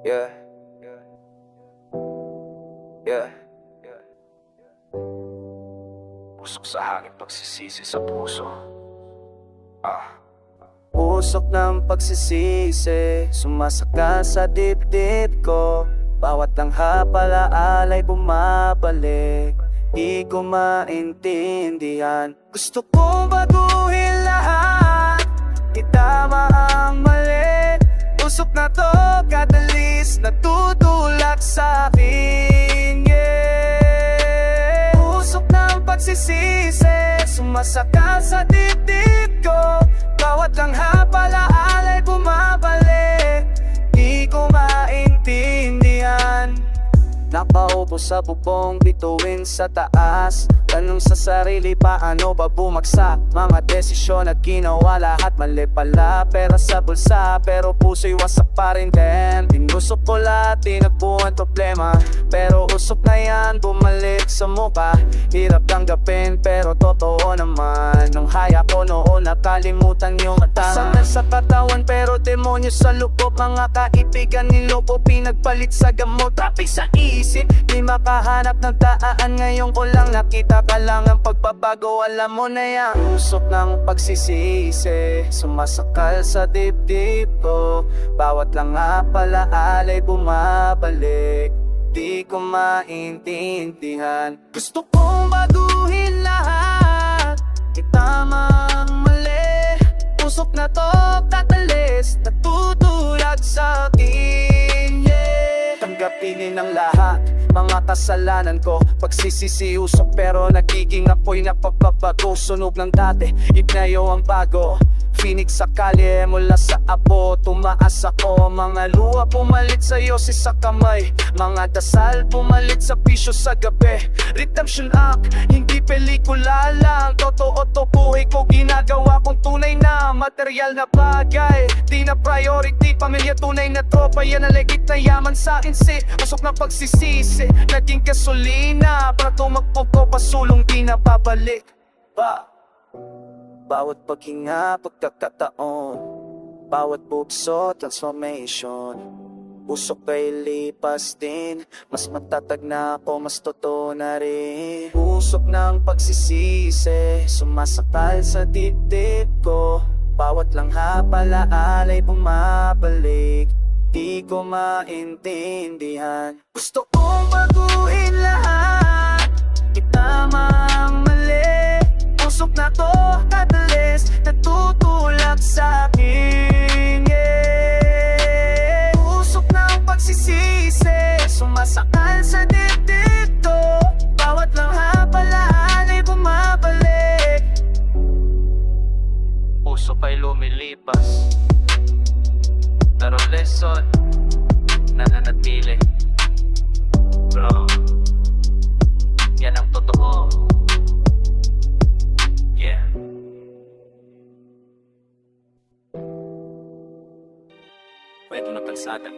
Yeah, yeah. Pusok sa hangin, pagsisisi sa puso. Usok ng pagsisisi, sumasaka sa dibdib ko. Bawat langha palaala'y bumabalik. Di ko maintindihan. Gusto kong baguhin lahat, itama ang mali. Usok na to, kadalis natutulak sa akin, yeah. Usok ng pagsisisi, sumasaka sa dibdib ko. Bawat langha palaala'y bumabalik. Di ko maintindihan. Nakaupo sa bubong, bituin sa taas. Tanong sa sarili, paano ba bumagsak? Mga desisyon na ginawa, lahat mali pala. Pera sa bulsa, pero puso'y wasak pa rin din. Tinusok ko lahat, tinagpuan problema. Pero usok na yan, bumalik sa mukha. Hirap tanggapin, pero totoo naman. Nung haya ko noon, nakalimutan yung mata. Sakal sa katawan, pero demonyo sa loob. Mga kaibigan nilobo, pinagpalit sa gamot. Traffic sa isip, di makahanap ng daan. Ngayon ko lang nakita ka lang ang pagbabago. Alam mo na yan. Usok ng pagsisisi, sumasakal sa dibdib ko. Bawat lang palaala'y bumabalik. Di ko maintindihan. Gusto kong baguhin lahat, itama ang mali. Usok na to, tatalis, natutulak sa akin, yeah. Tanggapinin ang lahat, mga kasalanan ko. Pagsisisi usok, pero nagiging apoy na pagbabago. Sunog ng dati, ignayo ang bago. Phoenix sa kalye, mula sa abo, tumaas ako. Mga luha pumalit sa yosi sa kamay. Mga dasal pumalit sa pisyo sa gabi. Redemption act, hindi pelikula lang. Totoo to, buhay ko, ginagawa kong tunay na material na bagay. Di na priority, pamilya tunay na tropa. Yan ang legit na yaman sa insi. Usok na pagsisisi, naging gasolina. Para tumakbo ko, pasulong di na babalik ba? Bawat paghinga, pagkakataon. Bawat bukso, transformation. Usok kay lipas din. Mas matatag na ako, mas totoo na rin. Usok ng pagsisisi, sumasakal sa dibdib ko. Bawat langha palaala'y bumabalik. Di ko maintindihan. Gusto kong baguhin lahat, itama ang mali. Usok na to, kadalis, natutulak sa akin, yeah. Usok ng pagsisisi, sumasakal sa dibdib ko. Bawat langha palaala'y bumabalik. Puso pa'y lumilipas, pero lesson nananatili. Bro, yan ang totoo. Yeah. Pwede na kalsada.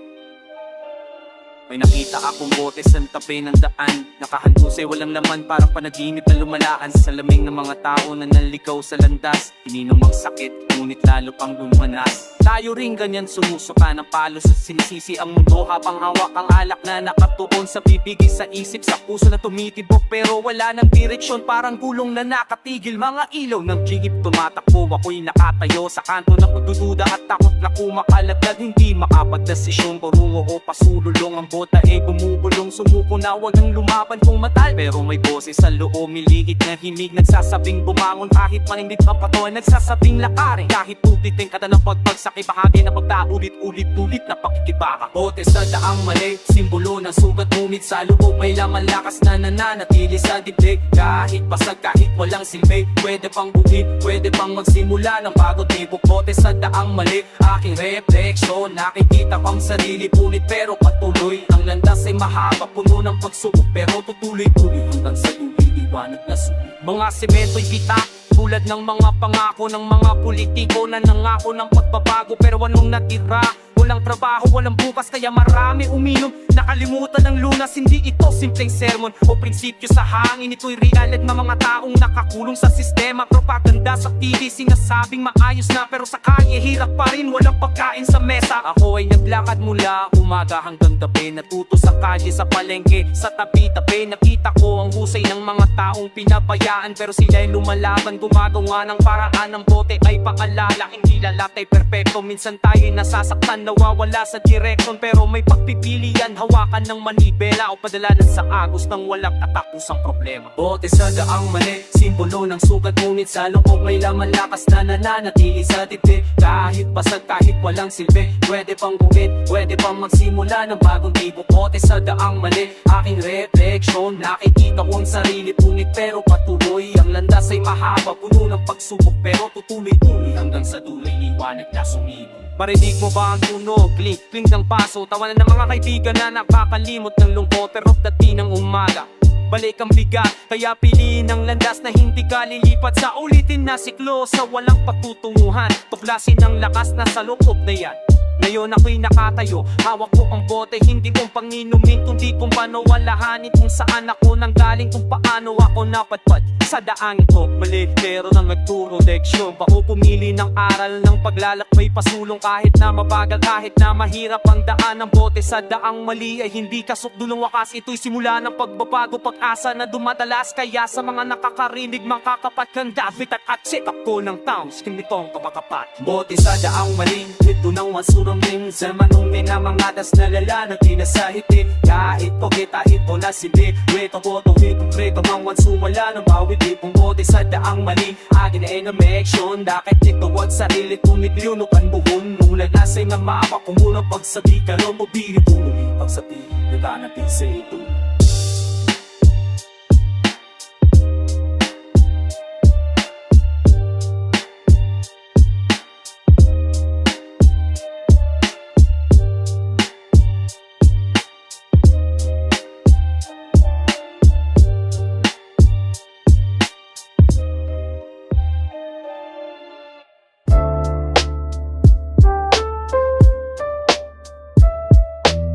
May nakita akong bote sa tabi ng daan. Nakahandusay, walang laman, parang panaginip na lumalaan. Sa lamig ng mga tao na naligaw sa landas. Ininom ang sakit, ngunit lalo pang lumanas. Tayo rin ganyan, sumusuka ng palo sa sinisisi ang mundo. Habang hawak ang alak na nakatuon sa bibig, sa isip, sa puso na tumitibok. Pero wala ng direksyon, parang gulong na nakatigil. Mga ilaw ng jeep tumatakbo, ako'y nakatayo sa kanto na pagdududa at takot na kumakalaglag. Hindi makapagdesisyon, parungo o pasululong. Ang bota ay bumubulong, sumuko na wag nang lumaban kung matal. Pero may boses sa loob, miliit na hinig, nagsasabing bumangon. Kahit manindit ang patuan, nagsasabing lakarin. Kahit utiting ka na ng pagpagsak, ibahagi na pagtaulit-ulit na pakikibaka. Bote sa daang mali, simbolo ng sugat, ngunit sa loob may laman lakas na nananatili sa dibdib. Kahit basag, kahit walang silbi, pwede pang buhin, pwede pang magsimula ng bagong tibok. Bote sa daang mali, aking refleksyon, nakikita pang sarili punit pero patuloy. Ang landas ay mahaba, puno ng pagsubok, pero tutuloy-tuloy hanggang sa liwanag na subok. Mga semento'y bitak, tulad ng mga pangako ng mga politiko na nangako ng pagbabago. Pero anong natira? walang trabaho, walang bukas, kaya marami uminom. Nakalimutan ng lunas, hindi ito simpleng sermon o prinsipyo sa hangin. Ito'y realidad ng mga taong nakakulong sa sistema. Propaganda sa TV, sinasabing maayos na, pero sa kalye hirap pa rin, walang pagkain sa mesa. Ako ay naglakad mula umaga hanggang gabi, natuto sa kalye, sa palengke, sa tabi-tabi. Nakita ko ang husay ng mga taong pinabayaan, pero sila'y lumalaban, gumagawa ng paraan. Ng bote ay paalala, hindi lahat ay perpekto. Minsan tayo'y nasasaktan, nawawala sa direksyon, pero may pagpipilian, hawakan ng manibela o padalanan sa agos ng walang katapusang problema. Bote sa daang mali, simbolo ng sugat, ngunit sa loob may laman, lakas na nananatili sa dibdib. Kahit basag, kahit walang silbi, pwede pang gumit, pwede pang magsimula ng bagong tipo. Bote sa daang mali, aking refleksyon, nakikita ko ang sarili punit pero patuloy. Ang landas ay mahaba, puno ng pagsubok, pero tutuloy-tuloy hanggang sa dulo'y liwanag na sumibol. Marinig mo ba ang tunog? Kling ng paso, tawanan ng mga kaibigan na nakakalimot ng lungkot, pero dating ng umaga balik ang bigat, kaya piliin ang landas na hindi ka lilipat sa ulitin na siklo sa walang patutunguhan. Tuklasin ang lakas na sa loob na yan. Ngayon ako'y nakatayo, hawak ko ang bote, hindi kong panginumin, kundi kung panawalahanin kung saan ako nanggaling, kung paano ako napadpad sa daang ito. Mali, pero nang nagturo leksyon, bako pumili ng aral ng paglalakbay pasulong. Kahit na mabagal, kahit na mahirap ang daan ng bote sa daang mali ay hindi kasukdulong wakas. Ito'y simula ng pagbabago, pag-asa na dumadalas, kaya sa mga nakakarinig, makakapat kang David at check up ko ng towns, hindi kong kapakapat. Bote sa daang mali, ito ng wasurang ring sa manungin na mga das na lala na tinasahiti. Kahit kahit po na sili, weto boto hitong prego mangwan sumala ng bawit. Ipong bote sa daang mali, agin ay na meksyon. Dakit ito wag sarili tumidliw no panbuhon. Nula nasa'y nga maapa kung muna pagsabi ka ro mo bili tumuli. Pagsabi, naganapin sa ito.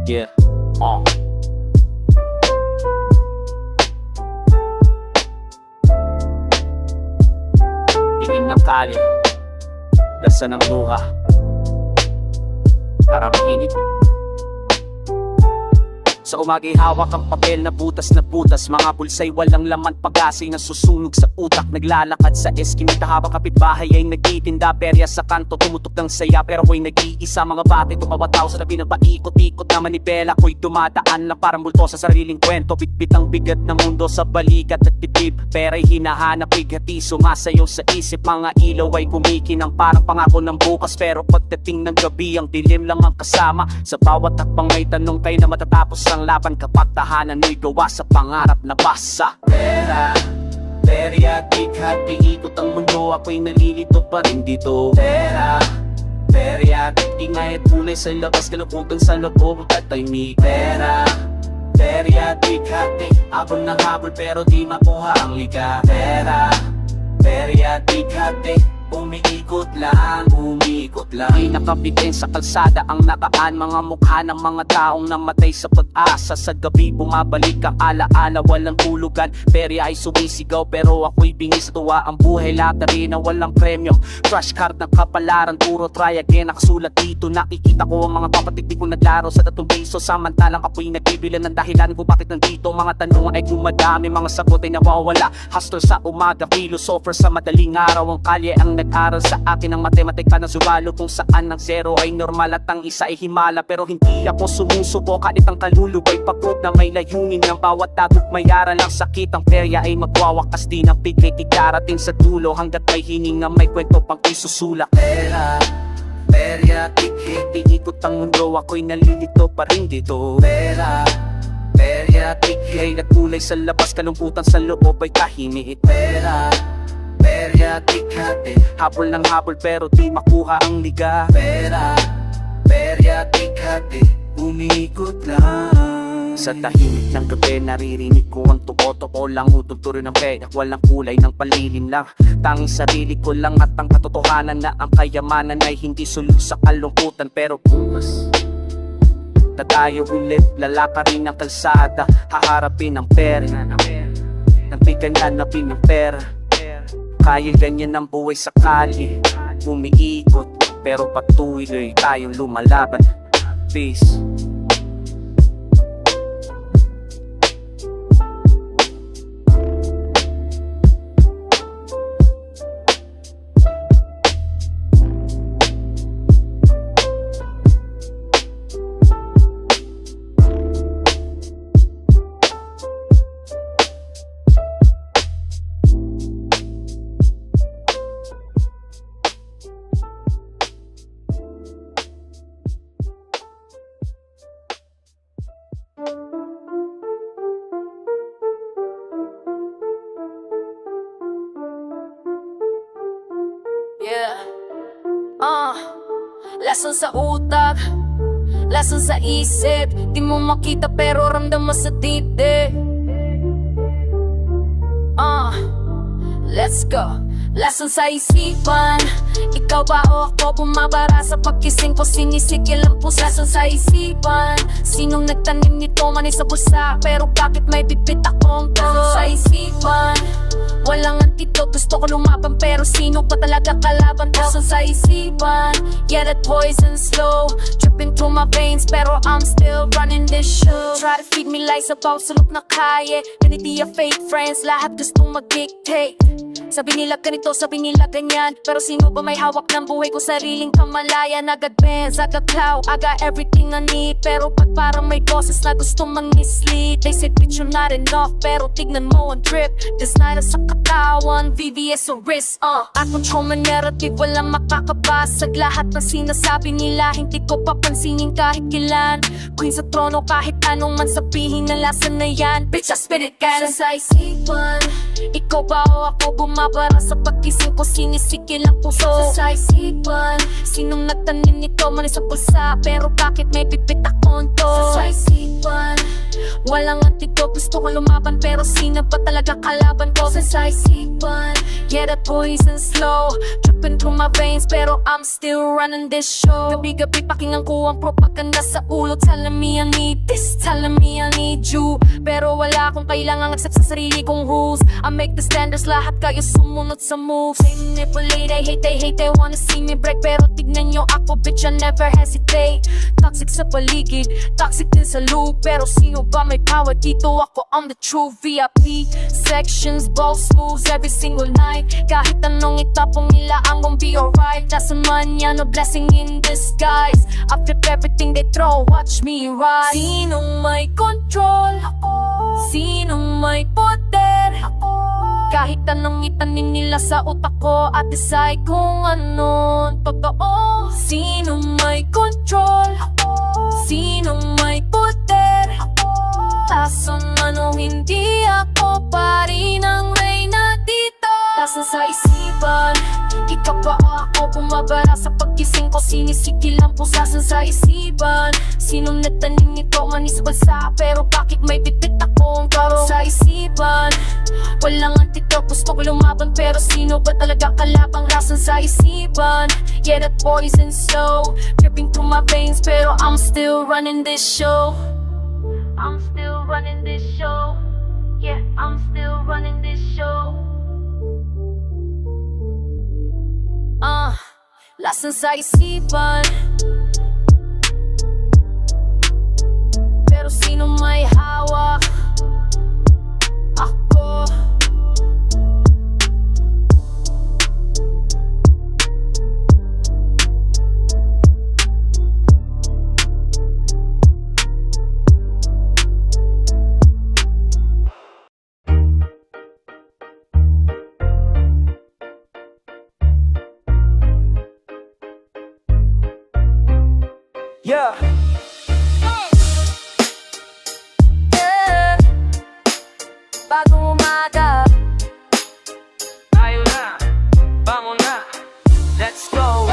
Yeah. Tingin ng kali, dasa ng luha, para mahinip. Sa umaga'y hawak ang papel na butas, mga bulsay walang laman, pag-asay na susunog sa utak. Naglalakad sa eskinita habang kapitbahay ay nagtitinda, perya sa kanto tumutok ng saya, pero ako'y nag-iisa. Mga bate tumawataw sa labi ng paikot-ikot na manibela, ako'y dumadaan lang parang multo sa sariling kwento. Bitbit ang bigat ng mundo sa balikat at titib, pera'y hinahanap, bigati sumasayaw sa isip. Mga ilaw ay kumikinang parang pangako ng bukas, pero pagdating ng gabi ang dilim lang ang kasama. Sa bawat takbang may tanong kayo na matatapos ang laban, kapag tahanan mo'y gawa sa pangarap na basa. Pera, perya, tikhat, piikot ang mundo, ako'y nalilito pa rin dito. Pera, perya, ingay at kulay sa labas, kalupugan sa loob at tahimik. Pera, perya, tikhat, habol ng habol pero di makuha ang liga. Pera, perya, tikhat, umiikot lang, umikot lang. Di nakabitin sa kalsada ang nakaan, mga mukha ng mga taong namatay sa pag-asa. Sa gabi bumabalik ang alaala, walang tulugan. Perya ay sumisigaw pero ako'y bingi sa tuwa. Ang buhay lottery na walang premyo, crush card ng kapalaran, puro try again. Nakasulat dito, nakikita ko ang mga kapatid ko naglaro sa 3 piso. Samantalang ako'y nagbibilan ng dahilan kung bakit nandito. Mga tanong ay dumadami, mga sagot ay nawawala. Hustle sa umaga, philosopher sa madaling araw. Ang kalye ang nag-aral sa akin ng matematika na subalo, kung saan ang zero ay normal at ang isa ay himala. Pero hindi ako sumusuko kahit ang kalulubay pagod na may layunin. Ng bawat tagot mayaran lang sakit, ang perya ay magwawakas din ang pigay. Darating sa dulo hanggat may hininga, may kwento pang isusulak. Pera, perya, tikit, iikot ang mundo, ako'y nalilito pa rin dito. Pera, perya, tikit, at kulay sa labas, kalungkutan sa loob ay tahimik. Pera, perya, tikhat, habol ng habol pero di makuha ang liga. Pera, perya, tikhat, umiikot lang. Sa tahimik ng gabi naririnig ko ang tuko-tuko lang, ututuro ng pedak, walang kulay ng panlilim lang. Tanging sarili ko lang at ang katotohanan na ang kayamanan ay hindi sulod sa kalungkutan. Pero bukas na tayo ulit, lalakarin ang kalsada, haharapin ang pera, hanapin ang pera. Kaya ganyan ang buhay sa kali, umiikot pero patuloy tayong lumalaban. Peace. Yeah. Lesson sa utak, lesson sa isip. Di mo makita pero ramdam mo sa dibdib. Let's go. Lesson sa isipan, ikaw ba o ako bumabara sa pagkising ko, sinisigil ang puso. Lesson sa isipan, sinong nagtanim nito mani sa bulsa, pero bakit may bibit akong to? Lesson sa isipan, walang antidote, gusto ko lumaban pero sino pa talaga kalaban ko? Lesson sa isipan, yeah that poison slow, dripping through my veins pero I'm still running this show. Try to feed me lies about sulok na kaya, ganiti a fake friends, lahat gustong mag-dictate. Sabi nila ganito, sabi nila ganyan, pero sino ba may hawak ng buhay ko? Sariling kamalayan, I got bands, I got clout, I got everything I need. Pero pag parang may bosses na gusto mag-mislead, they say bitch you're not enough, pero tignan mo ang drip. This night sa katawan, VVS o wrist, I control my narrative, walang makakabasag. Lahat ng sinasabi nila, hindi ko papansinin kahit kailan. Queen sa trono, kahit anong man sabihin na lasa na yan, bitch I spit it gan. Sa isipan, ikaw ba o ako bumabara sa pagkising ko, sinisigil ang puso. Sa isipan, sinong nagtanim nito mani sa bulsa, pero bakit may bibit akong to? Sa isipan, walang antidote, gusto ko lumaban pero sino ba talaga kalaban ko? Sa isipan, yeah that poison slow, dripping through my veins pero I'm still running this show. Gabi-gabi pakinggan ko ang propaganda sa ulo, telling me I need this, telling me I need you, pero wala akong kailangang accept sa sarili kong rules. I make the standards, lahat kayo sumunod sa moves. They manipulate, they hate, they wanna see me break, pero tignan nyo ako, bitch I never hesitate. Toxic sa paligid, toxic din sa loop, pero sino ba may power dito? Ako, I'm the true VIP. Sections, boss moves every single night, kahit anong itapong nila, I'm gon' be alright. That's a manyan, a blessing in disguise. I flip everything they throw, watch me rise. Sinong may control? Sinong may poder? Kahit anong itanin nila sa utak ko, at decide kung anong totoo. Sinong may control? Sinong may poder? Tason ano, hindi ako pa rin ang reyna dito. Tason sa isipan, ikaw ba o ako bumabara sa pagkising ko, sinisigil ang pusasan sa isipan. Sinong nagtanim nito mani sa bansa, pero bakit may bibit akong karo? Sa isipan, walang antidote, gusto ko lumaban pero sino ba talaga kalabang? Rason sa isipan, yeah that poison slow, dripping through my veins pero I'm still running this show. I'm still running this show, yeah I'm still running this show. Lason sa isipan, pero sino may hawak? Ako. Yeah. Bagong umaga, Tayo na, bangon na, let's go.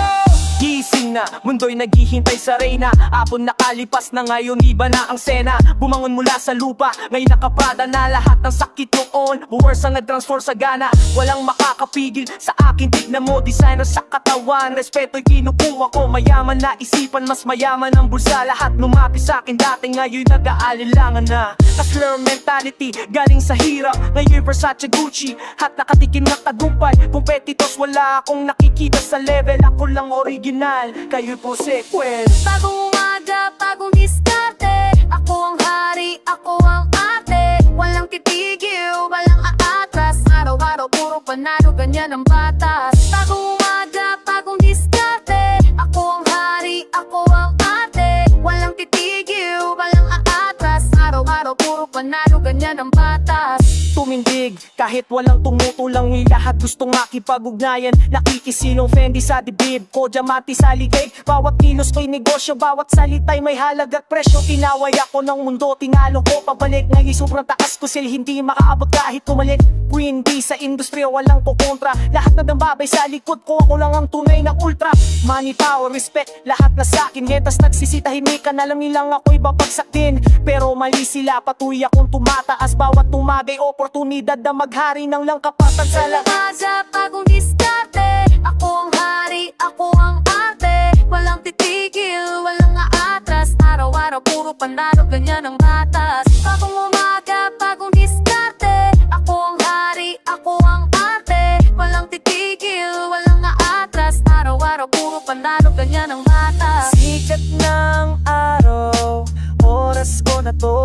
Gising kanina, mundo'y naghihintay sa reyna. Apon nakalipas na ngayon, iba na ang sena. Bumangon mula sa lupa, ngayon nakaprada na lahat ng sakit noon. Buwers ang nag-transform sa gana, walang makakapigil sa akin. Tignan mo, designer sa katawan, respeto'y kinukuha ko. Mayaman na isipan, mas mayaman ang bulsa. Lahat lumapi sa akin dati, ngayon nag-aalilangan na. Hustler mentality, galing sa hirap. Ngayon Versace, Gucci, at nakatikim na tagumpay. Competitors, wala akong nakikita sa level. Ako lang original, kayo po sequel. Bagong umaga, bagong diskarte. Ako ang hari, ako ang ate. Walang titigil, walang aatras. Araw-araw puro panalo, ganyan ang batas. Bagong umaga, bagong diskarte. Ako ang hari, ako ang ate. Walang titigil, walang aatras. Araw-araw puro panalo, ganyan ang batas. Tumindig, kahit walang tumutulang, lahat gustong makipag-ugnayan. Nakikisilong Fendi sa dibdib ko, diamante sa ligay. Bawat kilos ko'y negosyo, bawat salita'y may halaga at presyo. Tinaway ako ng mundo, tinalo ko pabalik. Ngayon sobrang taas ko sila, hindi makaabot kahit tumalit. Queen bee sa industriya, walang kukontra. Lahat na dambabay sa likod ko, ako lang ang tunay na ultra. Money, power, respect, lahat na sa'kin. Hetas nagsisitahimikan, alam nilang ako'y babagsak din. Pero mali sila, patuloy akong tumataas. Bawat tumagay, oportunidad na maghari ng langkapatan sa lahat. Umaga, bagong diskarte. Ako ang hari, ako ang ate. Walang titigil, walang aatras. Araw-araw puro panalo, ganyan ang batas. Bagong umaga, bagong diskarte. Ako ang hari, ako ang ate. Walang titigil, walang aatras. Araw-araw puro panalo, ganyan ang batas. Sikat ng araw, oras ko na to.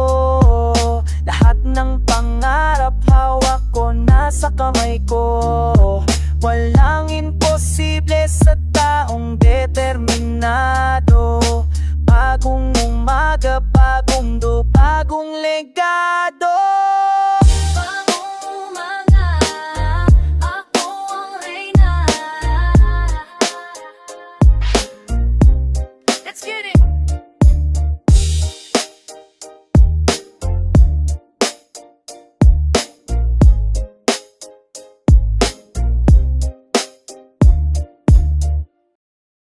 Lahat ng pangarap, hawak ko, nasa kamay ko. Walang imposible sa taong determinado. Bagong umaga, bagong do, bagong legado. Bagong umaga, ako ang reyna. Let's get it.